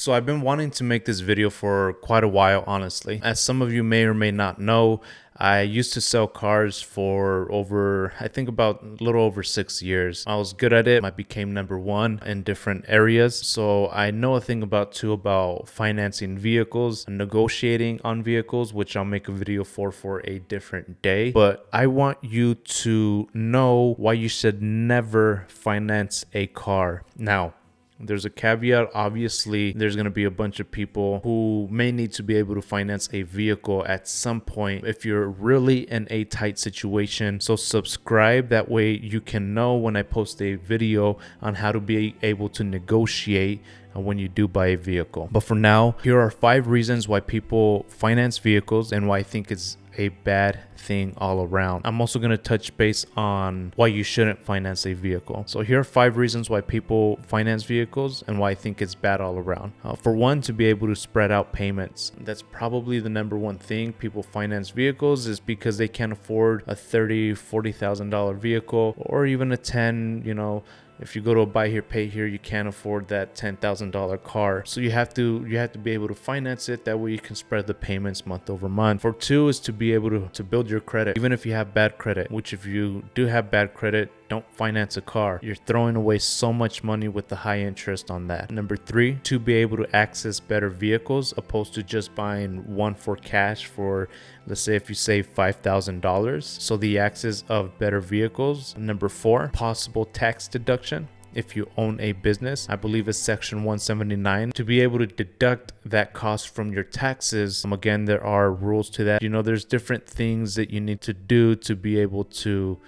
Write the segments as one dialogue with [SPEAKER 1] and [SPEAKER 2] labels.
[SPEAKER 1] So I've been wanting to make this video for quite a while, honestly. As some of you may or may not know, I used to sell cars for I think about a little over 6 years. I was good at it. I became number one in different areas. So I know a thing about financing vehicles and negotiating on vehicles, which I'll make a video for a different day. But I want you to know why you should never finance a car. Now, there's a caveat. Obviously, there's going to be a bunch of people who may need to be able to finance a vehicle at some point if you're really in a tight situation. So subscribe. That way you can know when I post a video on how to be able to negotiate when you do buy a vehicle. But for now, here are 5 reasons why people finance vehicles and why I think it's a bad thing all around. I'm also going to touch base on why you shouldn't finance a vehicle. So here are 5 reasons why people finance vehicles and why I think it's bad all around. For one, to be able to spread out payments. That's probably the number one thing people finance vehicles is because they can't afford a $30,000-$40,000 vehicle or even a 10, if you go to a buy here, pay here, you can't afford that $10,000 car. So you have to be able to finance it. That way you can spread the payments month over month. For 2 is to be able to build your credit, even if you have bad credit, which if you do have bad credit, don't finance a car. You're throwing away so much money with the high interest on that. Number 3, to be able to access better vehicles opposed to just buying one for cash for, let's say if you save $5,000. So the access of better vehicles. Number 4, possible tax deduction. If you own a business, I believe it's section 179, to be able to deduct that cost from your taxes. Again, there are rules to that. There's different things that you need to do to be able to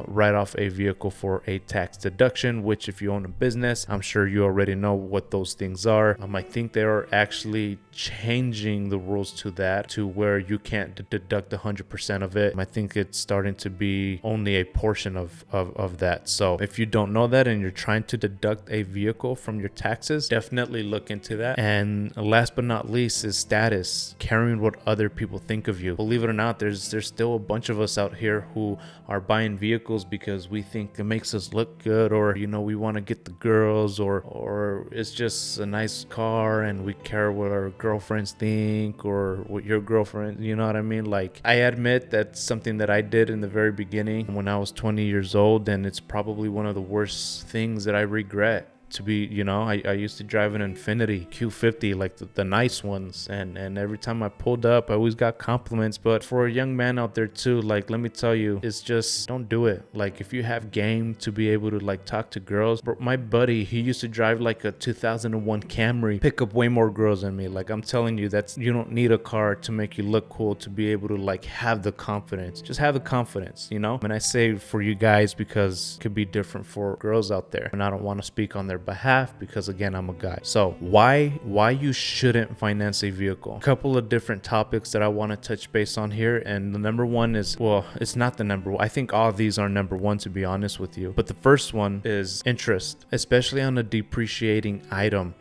[SPEAKER 1] write off a vehicle for a tax deduction, which if you own a business, I'm sure you already know what those things are. I think they are actually changing the rules to that, to where you can't deduct 100% of it. I think it's starting to be only a portion of that. So if you don't know that and you're trying to deduct a vehicle from your taxes, definitely look into that. And last but not least is status, caring what other people think of you. Believe it or not, there's still a bunch of us out here who are buying vehicles because we think it makes us look good, or we want to get the girls, or it's just a nice car and we care what our girlfriends think or what your girlfriend, you know what I mean? Like, I admit that's something that I did in the very beginning when I was 20 years old, and it's probably one of the worst things that I regret. To be, I used to drive an Infiniti Q50, like the nice ones, and every time I pulled up, I always got compliments. But for a young man out there too, like, let me tell you, it's just, don't do it. Like, if you have game to be able to like talk to girls, but my buddy, he used to drive like a 2001 Camry, pick up way more girls than me. Like, I'm telling you, you don't need a car to make you look cool, to be able to like have the confidence. Just have the confidence, And I say for you guys because it could be different for girls out there, and I don't want to speak on their behalf because again, I'm a guy. So why you shouldn't finance a vehicle? A couple of different topics that I want to touch base on here, and the number one is, well, it's not the number one. I think all of these are number one, to be honest with you, but the first one is interest, especially on a depreciating item.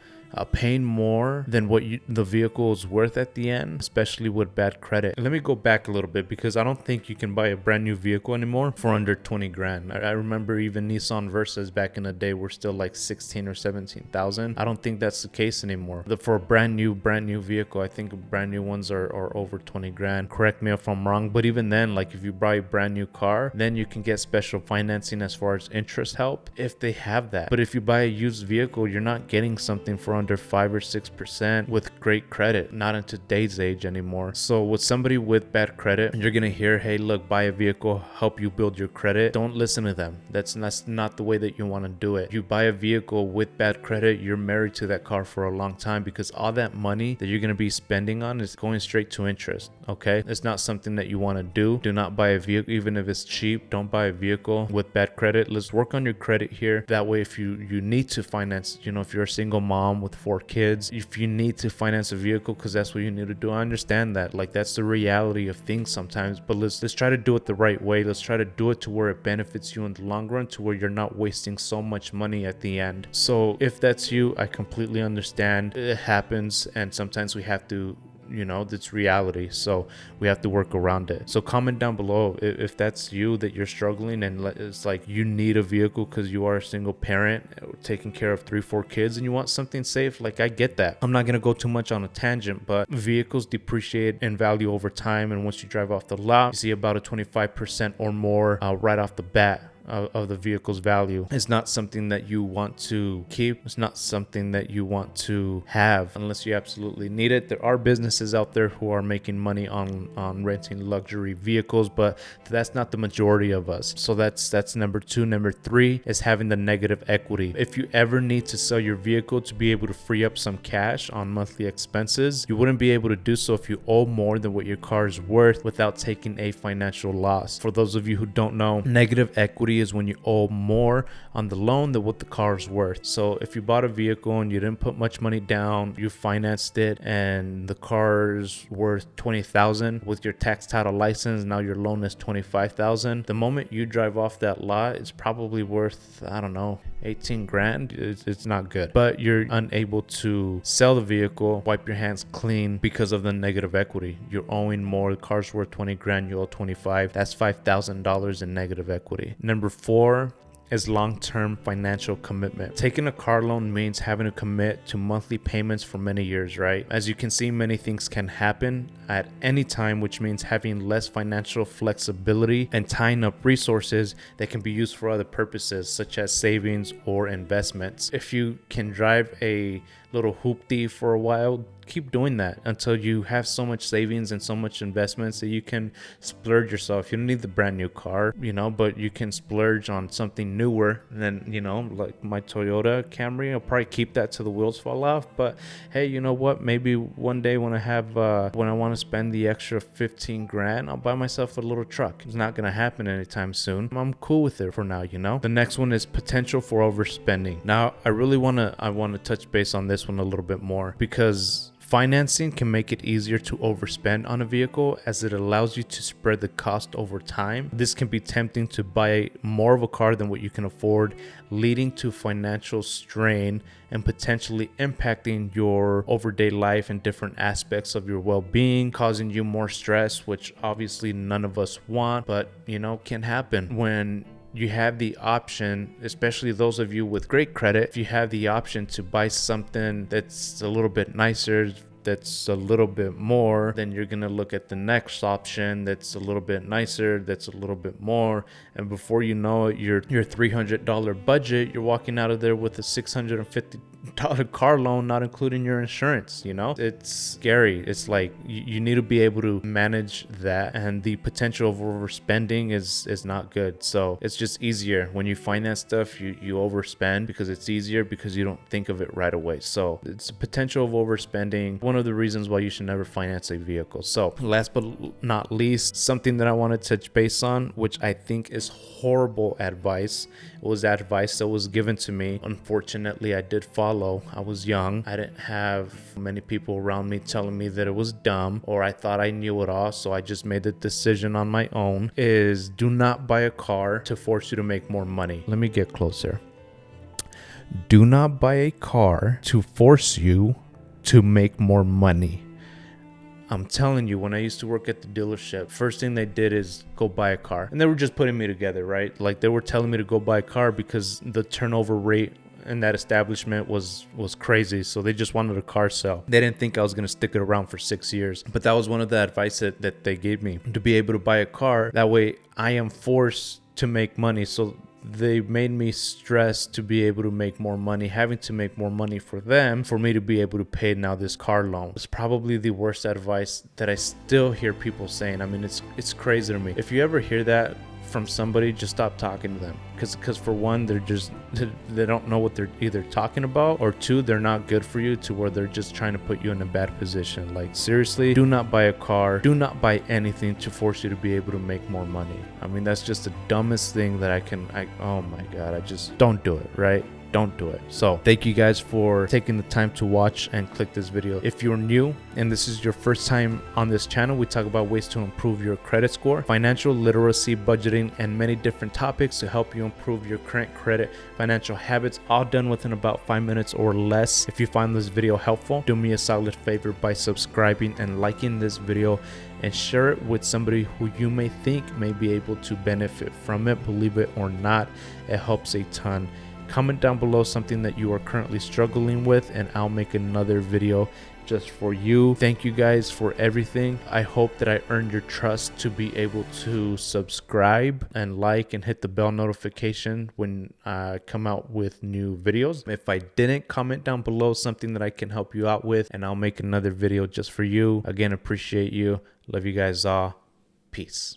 [SPEAKER 1] Paying more than what the vehicle is worth at the end, especially with bad credit. Let me go back a little bit, because I don't think you can buy a brand new vehicle anymore for under 20 grand. I remember even Nissan Versas back in the day were still like 16 or 17,000. I don't think that's the case anymore. For a brand new vehicle, I think brand new ones are over 20 grand. Correct me if I'm wrong, but even then, like if you buy a brand new car, then you can get special financing as far as interest help if they have that. But if you buy a used vehicle, you're not getting something for under 5 or 6% with great credit, not in today's age anymore. So with somebody with bad credit, you're gonna hear, hey, look, buy a vehicle, help you build your credit. Don't listen to them. That's not the way that you want to do it. You buy a vehicle with bad credit, you're married to that car for a long time, because all that money that you're gonna be spending on is going straight to interest. Okay, it's not something that you want to do. Do not buy a vehicle, even if it's cheap. Don't buy a vehicle with bad credit. Let's work on your credit here. That way, if you need to finance, if you're a single mom with 4 kids, if you need to finance a vehicle because that's what you need to do, I understand that. Like, that's the reality of things sometimes, but let's try to do it the right way. Let's try to do it to where it benefits you in the long run, to where you're not wasting so much money at the end. So if that's you, I completely understand. It happens, and sometimes we have to that's reality. So we have to work around it. So comment down below if that's you, that you're struggling and it's like you need a vehicle because you are a single parent taking care of 3-4 kids and you want something safe. Like, I get that. I'm not going to go too much on a tangent, but vehicles depreciate in value over time, and once you drive off the lot, you see about a 25% or more right off the bat of the vehicle's value. It's not something that you want to keep. It's not something that you want to have unless you absolutely need it. There are businesses out there who are making money on renting luxury vehicles, but that's not the majority of us. So that's number 2. Number 3 is having the negative equity. If you ever need to sell your vehicle to be able to free up some cash on monthly expenses, you wouldn't be able to do so if you owe more than what your car is worth without taking a financial loss. For those of you who don't know, negative equity is when you owe more on the loan than what the car is worth. So if you bought a vehicle and you didn't put much money down, you financed it, and the car's worth $20,000 with your tax title license, now your loan is $25,000. The moment you drive off that lot, it's probably worth, I don't know, 18 grand. It's not good, but you're unable to sell the vehicle, wipe your hands clean because of the negative equity. You're owing more. The car's worth 20 grand, you owe 25. That's $5,000 in negative equity. Number 4 is long-term financial commitment. Taking a car loan means having to commit to monthly payments for many years, right? As you can see, many things can happen at any time, which means having less financial flexibility and tying up resources that can be used for other purposes, such as savings or investments. If you can drive a little hoopty for a while, keep doing that until you have so much savings and so much investments that you can splurge yourself. You don't need the brand new car, but you can splurge on something newer. And then, like my Toyota Camry, I'll probably keep that till the wheels fall off. But hey, you know what? Maybe one day when I want to spend the extra 15 grand, I'll buy myself a little truck. It's not going to happen anytime soon. I'm cool with it for now, The next one is potential for overspending. Now, I want to touch base on this one a little bit more, because financing can make it easier to overspend on a vehicle as it allows you to spread the cost over time. This can be tempting to buy more of a car than what you can afford, leading to financial strain and potentially impacting your everyday life and different aspects of your well-being, causing you more stress, which obviously none of us want, but can happen when you have the option, especially those of you with great credit, if you have the option to buy something that's a little bit nicer, that's a little bit more, then you're gonna look at the next option that's a little bit nicer, that's a little bit more, and before you know it, your $300 budget, you're walking out of there with a $650 car loan, not including your insurance. It's scary. It's like you need to be able to manage that, and the potential of overspending is not good. So it's just easier when you finance stuff, you overspend because it's easier, because you don't think of it right away. So it's the potential of overspending, one of the reasons why you should never finance a vehicle. So last but not least, something that I want to touch base on, which I think is horrible advice. It was advice that was given to me. Unfortunately, I did follow. I was young. I didn't have many people around me telling me that it was dumb, or I thought I knew it all, so I just made the decision on my own, is do not buy a car to force you to make more money. Let me get closer. Do not buy a car to force you to make more money. I'm telling you, when I used to work at the dealership, first thing they did is go buy a car. And they were just putting me together, right? Like, they were telling me to go buy a car because the turnover rate in that establishment was crazy. So they just wanted a car sale. They didn't think I was going to stick it around for 6 years. But that was one of the advice that they gave me, to be able to buy a car. That way I am forced to make money. So they made me stress to be able to make more money, having to make more money for them, for me to be able to pay now this car loan. It's probably the worst advice that I still hear people saying. I mean, it's crazy to me. If you ever hear that from somebody, just stop talking to them, because for one, they don't know what they're either talking about, or two, they're not good for you, to where they're just trying to put you in a bad position. Like, seriously, do not buy a car, do not buy anything to force you to be able to make more money. I mean, that's just the dumbest thing that oh my god, I just don't do it, right? don't do it. So thank you guys for taking the time to watch and click this video. If you're new and this is your first time on this channel, we talk about ways to improve your credit score, financial literacy, budgeting, and many different topics to help you improve your current credit financial habits, all done within about 5 minutes or less. If you find this video helpful, do me a solid favor by subscribing and liking this video and share it with somebody who you may think may be able to benefit from it. Believe it or not, it helps a ton. Comment down below something that you are currently struggling with and I'll make another video just for you. Thank you guys for everything. I hope that I earned your trust to be able to subscribe and like and hit the bell notification when I come out with new videos. If I didn't, comment down below something that I can help you out with and I'll make another video just for you. Again, appreciate you. Love you guys all. Peace.